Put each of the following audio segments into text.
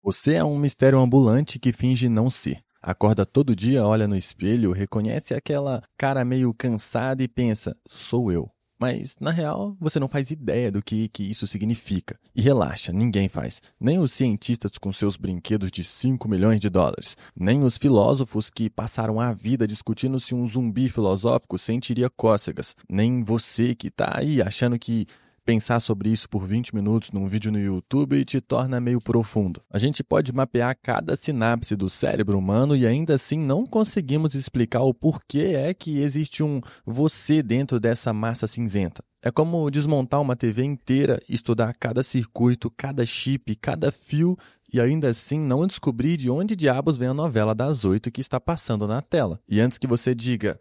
Você é um mistério ambulante que finge não ser. Acorda todo dia, olha no espelho, reconhece aquela cara meio cansada e pensa, sou eu. Mas, na real, você não faz ideia do que isso significa. E relaxa, ninguém faz. Nem os cientistas com seus brinquedos de 5 milhões de dólares. Nem os filósofos que passaram a vida discutindo se um zumbi filosófico sentiria cócegas. Nem você que tá aí achando que pensar sobre isso por 20 minutos num vídeo no YouTube te torna meio profundo. A gente pode mapear cada sinapse do cérebro humano e ainda assim não conseguimos explicar o porquê é que existe um você dentro dessa massa cinzenta. É como desmontar uma TV inteira, estudar cada circuito, cada chip, cada fio e ainda assim não descobrir de onde diabos vem a novela das 8 que está passando na tela. E antes que você diga,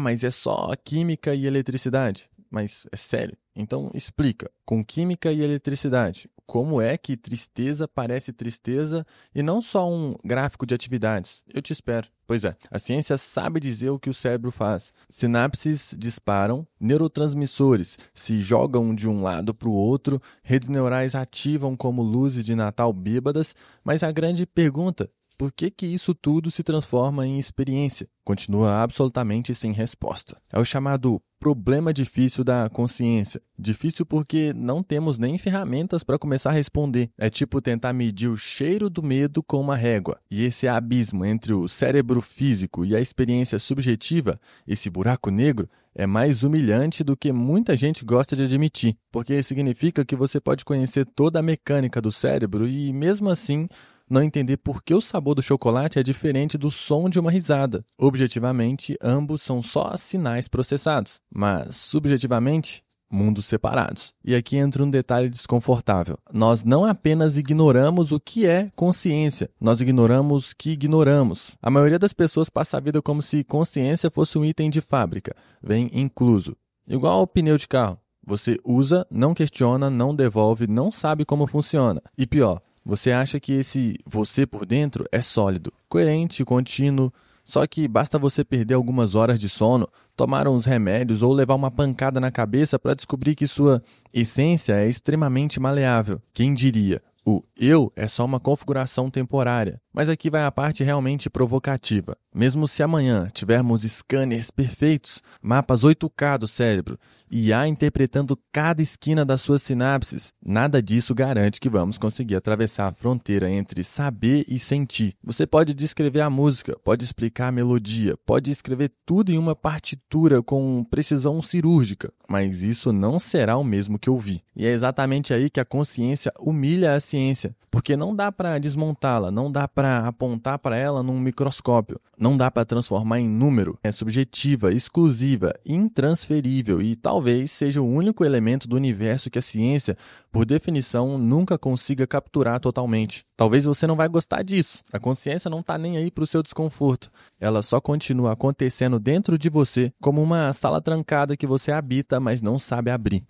mas é só química e eletricidade. Mas é sério? Então explica, com química e eletricidade, como é que tristeza parece tristeza e não só um gráfico de atividades? Eu te espero. Pois é, a ciência sabe dizer o que o cérebro faz. Sinapses disparam, neurotransmissores se jogam de um lado para o outro, redes neurais ativam como luzes de Natal bêbadas, mas a grande pergunta, por que isso tudo se transforma em experiência? Continua absolutamente sem resposta. É o chamado problema difícil da consciência. Difícil porque não temos nem ferramentas para começar a responder. É tipo tentar medir o cheiro do medo com uma régua. E esse abismo entre o cérebro físico e a experiência subjetiva, esse buraco negro, é mais humilhante do que muita gente gosta de admitir. Porque significa que você pode conhecer toda a mecânica do cérebro e, mesmo assim, não entender por que o sabor do chocolate é diferente do som de uma risada. Objetivamente, ambos são só sinais processados, mas subjetivamente, mundos separados. E aqui entra um detalhe desconfortável. Nós não apenas ignoramos o que é consciência, nós ignoramos que ignoramos. A maioria das pessoas passa a vida como se consciência fosse um item de fábrica, vem incluso. Igual ao pneu de carro. Você usa, não questiona, não devolve, não sabe como funciona. E pior, você acha que esse você por dentro é sólido, coerente, contínuo, só que basta você perder algumas horas de sono, tomar uns remédios ou levar uma pancada na cabeça para descobrir que sua essência é extremamente maleável. Quem diria? O eu é só uma configuração temporária. Mas aqui vai a parte realmente provocativa. Mesmo se amanhã tivermos scanners perfeitos, mapas 8K do cérebro, IA interpretando cada esquina das suas sinapses, nada disso garante que vamos conseguir atravessar a fronteira entre saber e sentir. Você pode descrever a música, pode explicar a melodia, pode escrever tudo em uma partitura com precisão cirúrgica, mas isso não será o mesmo que ouvir. E é exatamente aí que a consciência humilha a ciência, porque não dá para desmontá-la, não dá para apontar para ela num microscópio, não dá para transformar em número. É subjetiva, exclusiva, intransferível e talvez seja o único elemento do universo que a ciência, por definição, nunca consiga capturar totalmente. Talvez você não vai gostar disso. A consciência não está nem aí para o seu desconforto. Ela só continua acontecendo dentro de você, como uma sala trancada que você habita, mas não sabe abrir.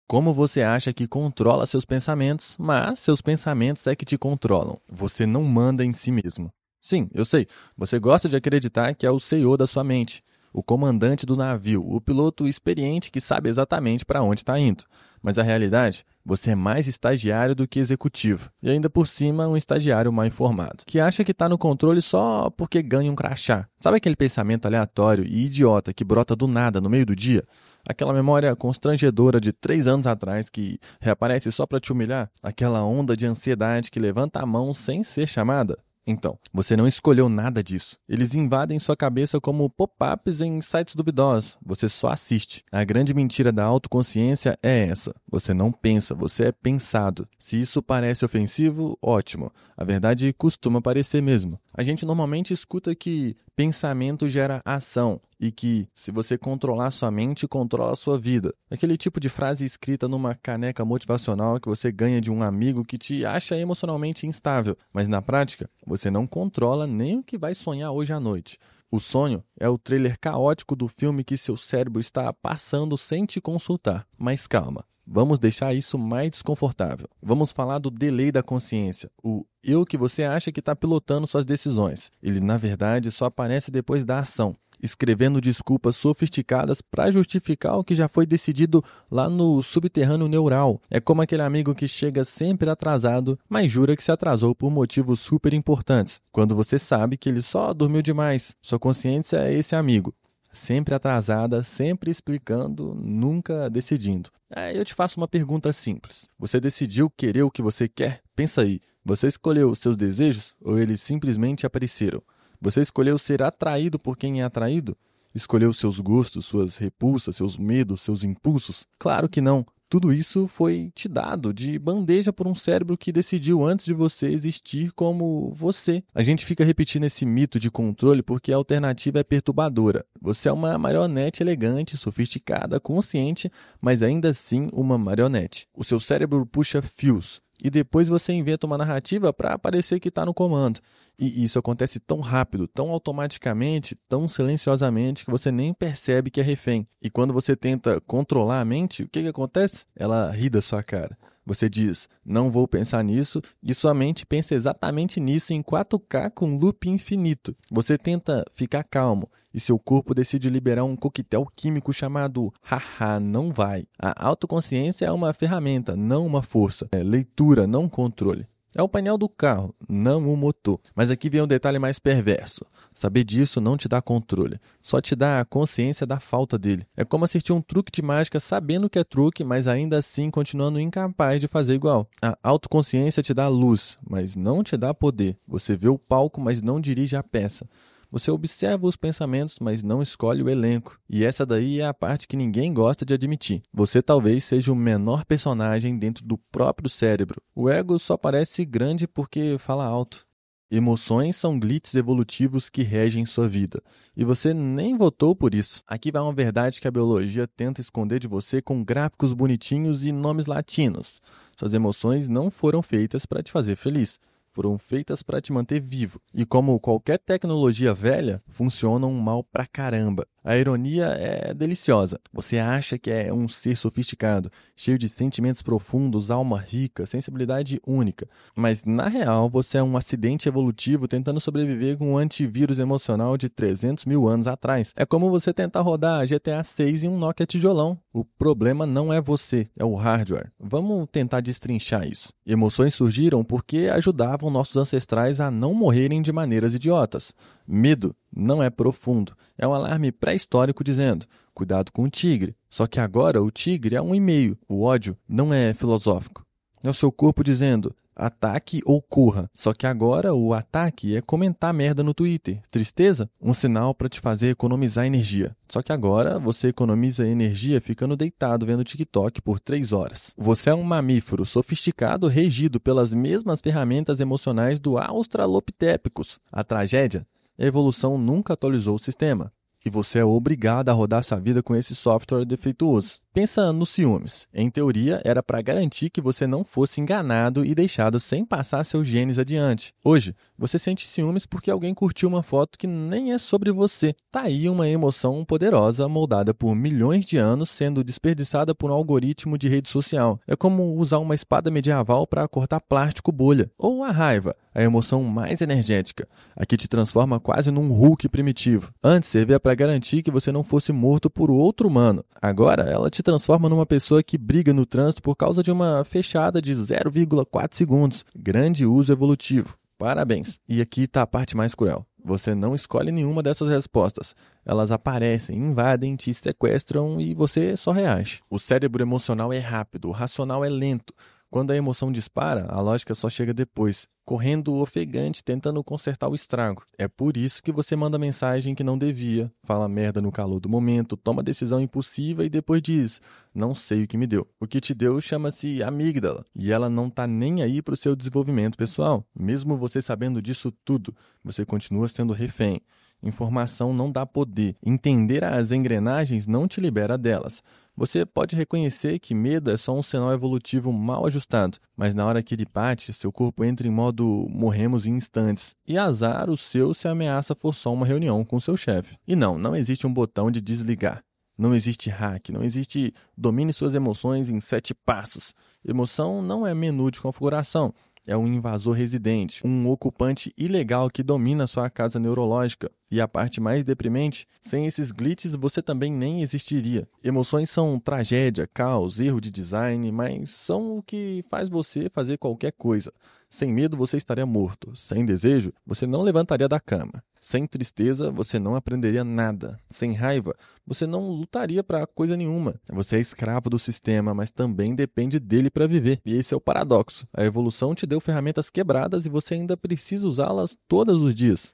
Como você acha que controla seus pensamentos, mas seus pensamentos é que te controlam. Você não manda em si mesmo. Sim, eu sei, você gosta de acreditar que é o senhor da sua mente, o comandante do navio, o piloto experiente que sabe exatamente para onde está indo. Mas a realidade, você é mais estagiário do que executivo. E ainda por cima, um estagiário mal informado, que acha que está no controle só porque ganha um crachá. Sabe aquele pensamento aleatório e idiota que brota do nada no meio do dia? Aquela memória constrangedora de 3 anos atrás que reaparece só para te humilhar? Aquela onda de ansiedade que levanta a mão sem ser chamada? Então, você não escolheu nada disso. Eles invadem sua cabeça como pop-ups em sites duvidosos. Você só assiste. A grande mentira da autoconsciência é essa. Você não pensa, você é pensado. Se isso parece ofensivo, ótimo. A verdade costuma parecer mesmo. A gente normalmente escuta que pensamento gera ação e que, se você controlar sua mente, controla a sua vida. Aquele tipo de frase escrita numa caneca motivacional que você ganha de um amigo que te acha emocionalmente instável, mas na prática, você não controla nem o que vai sonhar hoje à noite. O sonho é o trailer caótico do filme que seu cérebro está passando sem te consultar. Mas calma. Vamos deixar isso mais desconfortável. Vamos falar do delay da consciência, o eu que você acha que está pilotando suas decisões. Ele, na verdade, só aparece depois da ação. escrevendo desculpas sofisticadas para justificar o que já foi decidido lá no subterrâneo neural. É como aquele amigo que chega sempre atrasado, mas jura que se atrasou por motivos super importantes, quando você sabe que ele só dormiu demais. Sua consciência é esse amigo. Sempre atrasada, sempre explicando, nunca decidindo. Aí eu te faço uma pergunta simples. Você decidiu querer o que você quer? Pensa aí, você escolheu os seus desejos ou eles simplesmente apareceram? Você escolheu ser atraído por quem é atraído? Escolheu seus gostos, suas repulsas, seus medos, seus impulsos? Claro que não. Tudo isso foi te dado de bandeja por um cérebro que decidiu antes de você existir como você. A gente fica repetindo esse mito de controle porque a alternativa é perturbadora. Você é uma marionete elegante, sofisticada, consciente, mas ainda assim uma marionete. O seu cérebro puxa fios. E depois você inventa uma narrativa para parecer que está no comando. E isso acontece tão rápido, tão automaticamente, tão silenciosamente que você nem percebe que é refém. E quando você tenta controlar a mente, o que acontece? Ela ri da sua cara. Você diz, não vou pensar nisso, e sua mente pensa exatamente nisso em 4K com loop infinito. Você tenta ficar calmo, e seu corpo decide liberar um coquetel químico chamado haha, não vai. A autoconsciência é uma ferramenta, não uma força. É leitura, não controle. É o painel do carro, não o motor. Mas aqui vem um detalhe mais perverso. Saber disso não te dá controle, só te dá a consciência da falta dele. É como assistir um truque de mágica sabendo que é truque, mas ainda assim continuando incapaz de fazer igual. A autoconsciência te dá luz, mas não te dá poder. Você vê o palco, mas não dirige a peça. Você observa os pensamentos, mas não escolhe o elenco. E essa daí é a parte que ninguém gosta de admitir. Você talvez seja o menor personagem dentro do próprio cérebro. O ego só parece grande porque fala alto. Emoções são glitches evolutivos que regem sua vida. E você nem votou por isso. Aqui vai uma verdade que a biologia tenta esconder de você com gráficos bonitinhos e nomes latinos. Suas emoções não foram feitas para te fazer feliz. Foram feitas para te manter vivo. E como qualquer tecnologia velha, funcionam mal pra caramba. A ironia é deliciosa. Você acha que é um ser sofisticado, cheio de sentimentos profundos, alma rica, sensibilidade única. Mas, na real, você é um acidente evolutivo tentando sobreviver com um antivírus emocional de 300 mil anos atrás. É como você tentar rodar GTA 6 em um Nokia tijolão. O problema não é você, é o hardware. Vamos tentar destrinchar isso. Emoções surgiram porque ajudavam nossos ancestrais a não morrerem de maneiras idiotas. Medo não é profundo. É um alarme pré-histórico dizendo, cuidado com o tigre. Só que agora o tigre é um e-mail. O ódio não é filosófico. É o seu corpo dizendo, ataque ou corra. Só que agora o ataque é comentar merda no Twitter. Tristeza? Um sinal para te fazer economizar energia. Só que agora você economiza energia ficando deitado vendo TikTok por 3 horas. Você é um mamífero sofisticado regido pelas mesmas ferramentas emocionais do Australopithecus. A tragédia? A evolução nunca atualizou o sistema. E você é obrigado a rodar sua vida com esse software defeituoso. Pensa nos ciúmes. Em teoria, era para garantir que você não fosse enganado e deixado sem passar seus genes adiante. Hoje, você sente ciúmes porque alguém curtiu uma foto que nem é sobre você. Tá aí uma emoção poderosa moldada por milhões de anos sendo desperdiçada por um algoritmo de rede social. É como usar uma espada medieval para cortar plástico bolha. Ou a raiva, a emoção mais energética, a que te transforma quase num Hulk primitivo. Antes servia para garantir que você não fosse morto por outro humano. Agora, ela te transforma numa pessoa que briga no trânsito por causa de uma fechada de 0,4 segundos. Grande uso evolutivo. Parabéns. E aqui está a parte mais cruel. Você não escolhe nenhuma dessas respostas. Elas aparecem, invadem, te sequestram e você só reage. O cérebro emocional é rápido, o racional é lento. Quando a emoção dispara, a lógica só chega depois, correndo ofegante, tentando consertar o estrago. É por isso que você manda mensagem que não devia, fala merda no calor do momento, toma decisão impulsiva e depois diz, não sei o que me deu. O que te deu chama-se amígdala, e ela não tá nem aí pro seu desenvolvimento pessoal. Mesmo você sabendo disso tudo, você continua sendo refém. Informação não dá poder. Entender as engrenagens não te libera delas. Você pode reconhecer que medo é só um sinal evolutivo mal ajustado, mas na hora que ele bate, seu corpo entra em modo morremos em instantes. E azar o seu se a ameaça for só uma reunião com seu chefe. E não existe um botão de desligar. Não existe hack, não existe domine suas emoções em 7 passos. Emoção não é menu de configuração. é um invasor residente, um ocupante ilegal que domina sua casa neurológica. E a parte mais deprimente, sem esses glitches você também nem existiria. Emoções são tragédia, caos, erro de design, mas são o que faz você fazer qualquer coisa. Sem medo você estaria morto, sem desejo você não levantaria da cama. Sem tristeza você não aprenderia nada. Sem raiva você não lutaria para coisa nenhuma. Você é escravo do sistema, mas também depende dele para viver. E esse é o paradoxo. A evolução te deu ferramentas quebradas e você ainda precisa usá-las todos os dias.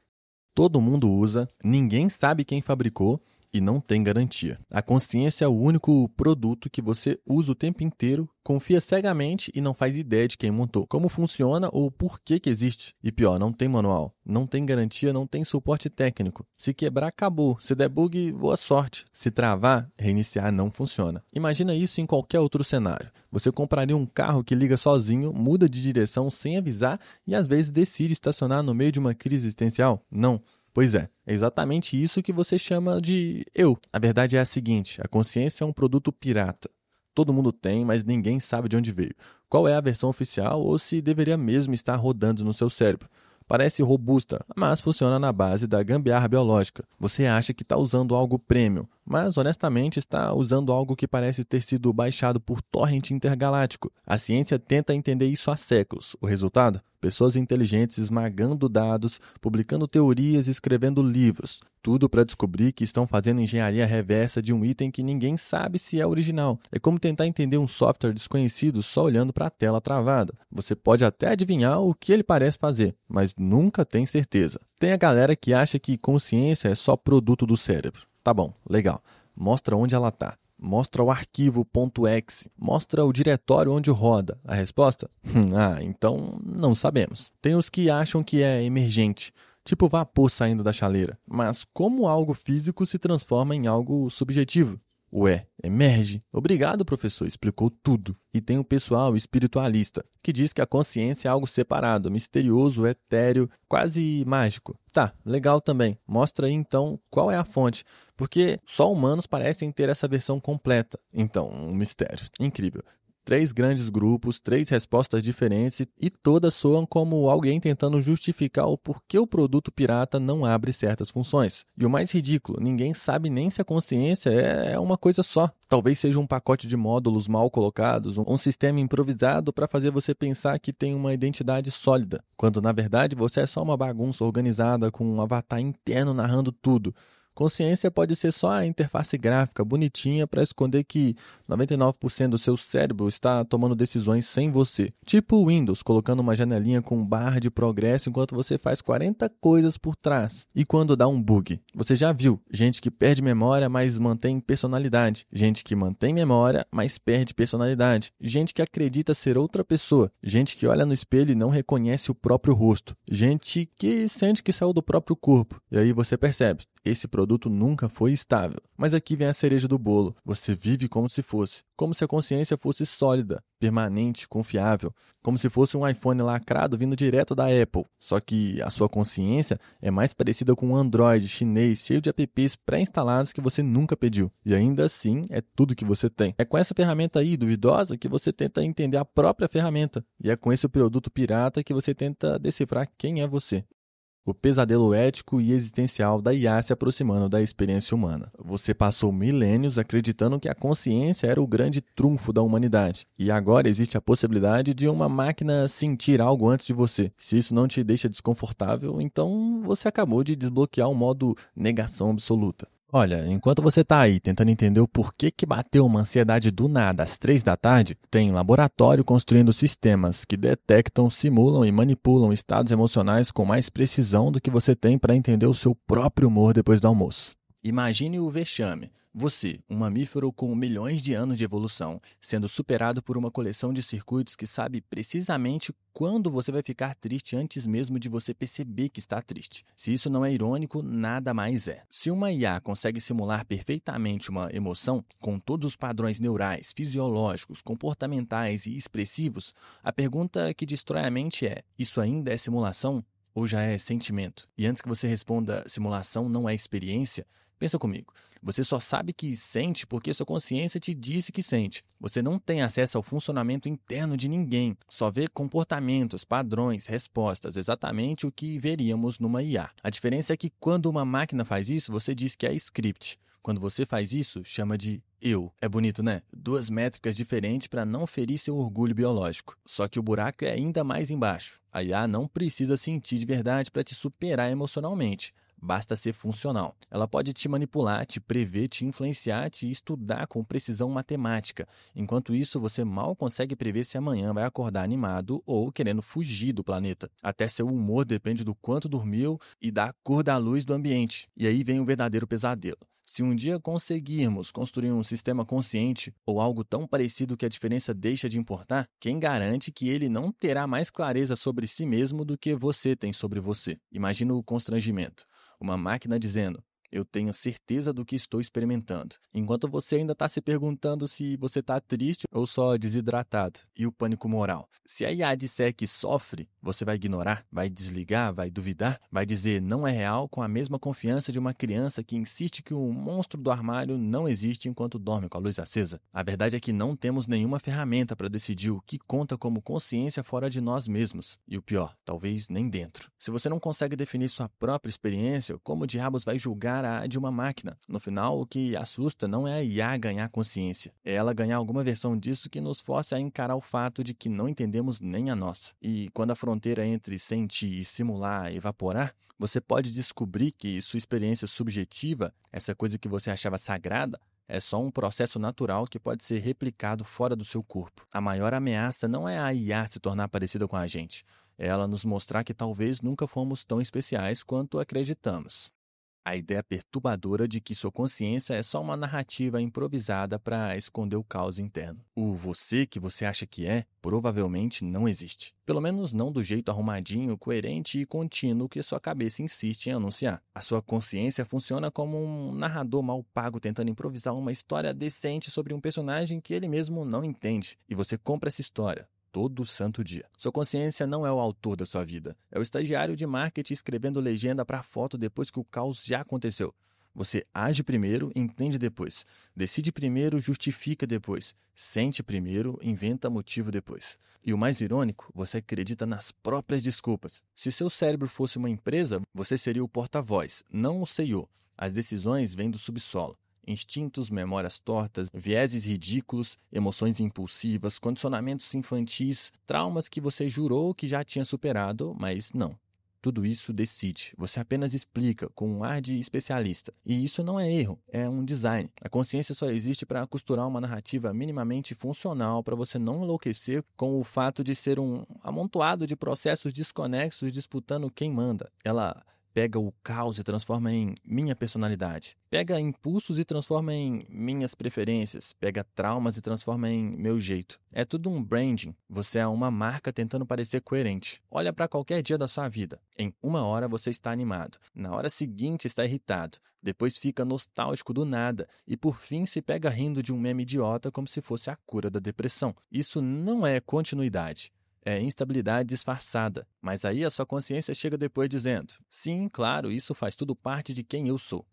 Todo mundo usa, ninguém sabe quem fabricou e não tem garantia. A consciência é o único produto que você usa o tempo inteiro, confia cegamente e não faz ideia de quem montou, como funciona ou por que existe. E pior, não tem manual, não tem garantia, não tem suporte técnico. Se quebrar, acabou. Se der bug, boa sorte. Se travar, reiniciar não funciona. Imagina isso em qualquer outro cenário. Você compraria um carro que liga sozinho, muda de direção sem avisar e às vezes decide estacionar no meio de uma crise existencial? Não. Pois é exatamente isso que você chama de eu. A verdade é a seguinte, a consciência é um produto pirata. Todo mundo tem, mas ninguém sabe de onde veio. Qual é a versão oficial ou se deveria mesmo estar rodando no seu cérebro. Parece robusta, mas funciona na base da gambiarra biológica. Você acha que está usando algo premium, mas honestamente está usando algo que parece ter sido baixado por torrent intergaláctico. A ciência tenta entender isso há séculos. O resultado? Pessoas inteligentes esmagando dados, publicando teorias e escrevendo livros. Tudo para descobrir que estão fazendo engenharia reversa de um item que ninguém sabe se é original. É como tentar entender um software desconhecido só olhando para a tela travada. Você pode até adivinhar o que ele parece fazer, mas nunca tem certeza. Tem a galera que acha que consciência é só produto do cérebro. Tá bom, legal. Mostra onde ela está. Mostra o arquivo .exe. Mostra o diretório onde roda. A resposta? Então não sabemos. Tem os que acham que é emergente, tipo vapor saindo da chaleira. Mas como algo físico se transforma em algo subjetivo? Ué, emerge. Obrigado, professor, explicou tudo. E tem o pessoal espiritualista, que diz que a consciência é algo separado, misterioso, etéreo, quase mágico. Tá, legal também. Mostra aí então qual é a fonte, porque só humanos parecem ter essa versão completa. Então, um mistério. Incrível. 3 grandes grupos, 3 respostas diferentes e todas soam como alguém tentando justificar o porquê o produto pirata não abre certas funções. E o mais ridículo, ninguém sabe nem se a consciência é uma coisa só. Talvez seja um pacote de módulos mal colocados, um sistema improvisado para fazer você pensar que tem uma identidade sólida, quando na verdade você é só uma bagunça organizada com um avatar interno narrando tudo. Consciência pode ser só a interface gráfica bonitinha para esconder que 99% do seu cérebro está tomando decisões sem você. Tipo o Windows, colocando uma janelinha com barra de progresso enquanto você faz 40 coisas por trás. E quando dá um bug? Você já viu gente que perde memória, mas mantém personalidade. Gente que mantém memória, mas perde personalidade. Gente que acredita ser outra pessoa. Gente que olha no espelho e não reconhece o próprio rosto. Gente que sente que saiu do próprio corpo. E aí você percebe. Esse produto nunca foi estável. Mas aqui vem a cereja do bolo. Você vive como se fosse. Como se a consciência fosse sólida, permanente, confiável. Como se fosse um iPhone lacrado vindo direto da Apple. Só que a sua consciência é mais parecida com um Android chinês cheio de apps pré-instalados que você nunca pediu. E ainda assim, é tudo que você tem. É com essa ferramenta aí, duvidosa, que você tenta entender a própria ferramenta. E é com esse produto pirata que você tenta decifrar quem é você. O pesadelo ético e existencial da IA se aproximando da experiência humana. Você passou milênios acreditando que a consciência era o grande trunfo da humanidade. E agora existe a possibilidade de uma máquina sentir algo antes de você. Se isso não te deixa desconfortável, então você acabou de desbloquear o modo negação absoluta. Olha, enquanto você está aí tentando entender o porquê que bateu uma ansiedade do nada às 3 da tarde, tem laboratório construindo sistemas que detectam, simulam e manipulam estados emocionais com mais precisão do que você tem para entender o seu próprio humor depois do almoço. Imagine o vexame. Você, um mamífero com milhões de anos de evolução, sendo superado por uma coleção de circuitos que sabe precisamente quando você vai ficar triste antes mesmo de você perceber que está triste. Se isso não é irônico, nada mais é. Se uma IA consegue simular perfeitamente uma emoção, com todos os padrões neurais, fisiológicos, comportamentais e expressivos, a pergunta que destrói a mente é: isso ainda é simulação? Ou já é sentimento? E antes que você responda simulação não é experiência, Pensa comigo. Você só sabe que sente porque sua consciência te disse que sente. Você não tem acesso ao funcionamento interno de ninguém. Só vê comportamentos, padrões, respostas, exatamente o que veríamos numa IA. A diferença é que quando uma máquina faz isso, você diz que é script. Quando você faz isso, chama de eu. É bonito, né? Duas métricas diferentes para não ferir seu orgulho biológico. Só que o buraco é ainda mais embaixo. A IA não precisa sentir de verdade para te superar emocionalmente. Basta ser funcional. Ela pode te manipular, te prever, te influenciar, te estudar com precisão matemática. Enquanto isso, você mal consegue prever se amanhã vai acordar animado ou querendo fugir do planeta. Até seu humor depende do quanto dormiu e da cor da luz do ambiente. E aí vem o verdadeiro pesadelo. Se um dia conseguirmos construir um sistema consciente ou algo tão parecido que a diferença deixa de importar, quem garante que ele não terá mais clareza sobre si mesmo do que você tem sobre você? Imagina o constrangimento. Uma máquina dizendo: eu tenho certeza do que estou experimentando, enquanto você ainda está se perguntando se você está triste ou só desidratado. E o pânico moral. Se a IA disser que sofre, você vai ignorar, vai desligar, vai duvidar, vai dizer não é real com a mesma confiança de uma criança que insiste que o monstro do armário não existe enquanto dorme com a luz acesa. A verdade é que não temos nenhuma ferramenta para decidir o que conta como consciência fora de nós mesmos. E o pior, talvez nem dentro. Se você não consegue definir sua própria experiência, como diabos vai julgar a de uma máquina? No final, o que assusta não é a IA ganhar consciência. É ela ganhar alguma versão disso que nos force a encarar o fato de que não entendemos nem a nossa. E quando a fronteira entre sentir e simular evaporar, você pode descobrir que sua experiência subjetiva, essa coisa que você achava sagrada, é só um processo natural que pode ser replicado fora do seu corpo. A maior ameaça não é a IA se tornar parecida com a gente. É ela nos mostrar que talvez nunca fomos tão especiais quanto acreditamos. A ideia perturbadora de que sua consciência é só uma narrativa improvisada para esconder o caos interno. O você que você acha que é, provavelmente não existe. Pelo menos não do jeito arrumadinho, coerente e contínuo que sua cabeça insiste em anunciar. A sua consciência funciona como um narrador mal pago tentando improvisar uma história decente sobre um personagem que ele mesmo não entende. E você compra essa história todo santo dia. Sua consciência não é o autor da sua vida. É o estagiário de marketing escrevendo legenda para foto depois que o caos já aconteceu. Você age primeiro, entende depois. Decide primeiro, justifica depois. Sente primeiro, inventa motivo depois. E o mais irônico, você acredita nas próprias desculpas. Se seu cérebro fosse uma empresa, você seria o porta-voz, não o CEO. As decisões vêm do subsolo. Instintos, memórias tortas, vieses ridículos, emoções impulsivas, condicionamentos infantis, traumas que você jurou que já tinha superado, mas não. Tudo isso decide. Você apenas explica com um ar de especialista. E isso não é erro, é um design. A consciência só existe para costurar uma narrativa minimamente funcional para você não enlouquecer com o fato de ser um amontoado de processos desconexos disputando quem manda. Ela pega o caos e transforma em minha personalidade. Pega impulsos e transforma em minhas preferências. Pega traumas e transforma em meu jeito. É tudo um branding. Você é uma marca tentando parecer coerente. Olha para qualquer dia da sua vida. Em uma hora você está animado. Na hora seguinte está irritado. Depois fica nostálgico do nada. E por fim se pega rindo de um meme idiota como se fosse a cura da depressão. Isso não é continuidade. É instabilidade disfarçada. Mas aí a sua consciência chega depois dizendo: sim, claro, isso faz tudo parte de quem eu sou.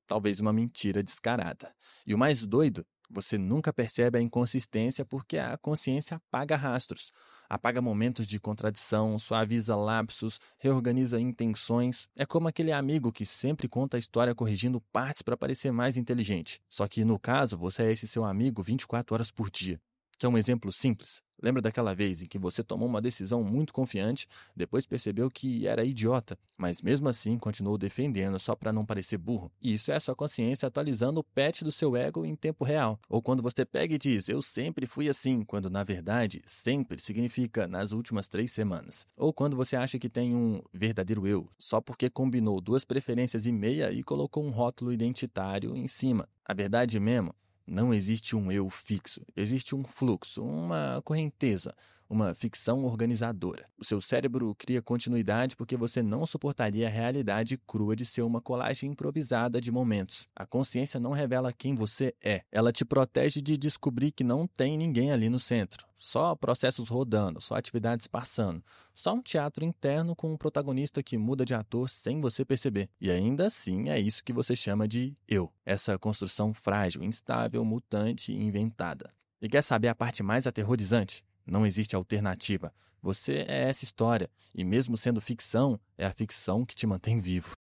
Talvez uma mentira descarada. E o mais doido, você nunca percebe a inconsistência porque a consciência apaga rastros. Apaga momentos de contradição, suaviza lapsos, reorganiza intenções. É como aquele amigo que sempre conta a história corrigindo partes para parecer mais inteligente. Só que no caso, você é esse seu amigo 24 horas por dia. Quer um exemplo simples? Lembra daquela vez em que você tomou uma decisão muito confiante, depois percebeu que era idiota, mas mesmo assim continuou defendendo só para não parecer burro? E isso é sua consciência atualizando o patch do seu ego em tempo real. Ou quando você pega e diz, eu sempre fui assim, quando na verdade, sempre significa nas últimas 3 semanas. Ou quando você acha que tem um verdadeiro eu, só porque combinou 2 preferências e meia e colocou um rótulo identitário em cima. A verdade mesmo, não existe um eu fixo, existe um fluxo, uma correnteza, uma ficção organizadora. O seu cérebro cria continuidade porque você não suportaria a realidade crua de ser uma colagem improvisada de momentos. A consciência não revela quem você é. Ela te protege de descobrir que não tem ninguém ali no centro. Só processos rodando, só atividades passando. Só um teatro interno com um protagonista que muda de ator sem você perceber. E ainda assim é isso que você chama de eu. Essa construção frágil, instável, mutante e inventada. E quer saber a parte mais aterrorizante? Não existe alternativa. Você é essa história. E mesmo sendo ficção, é a ficção que te mantém vivo.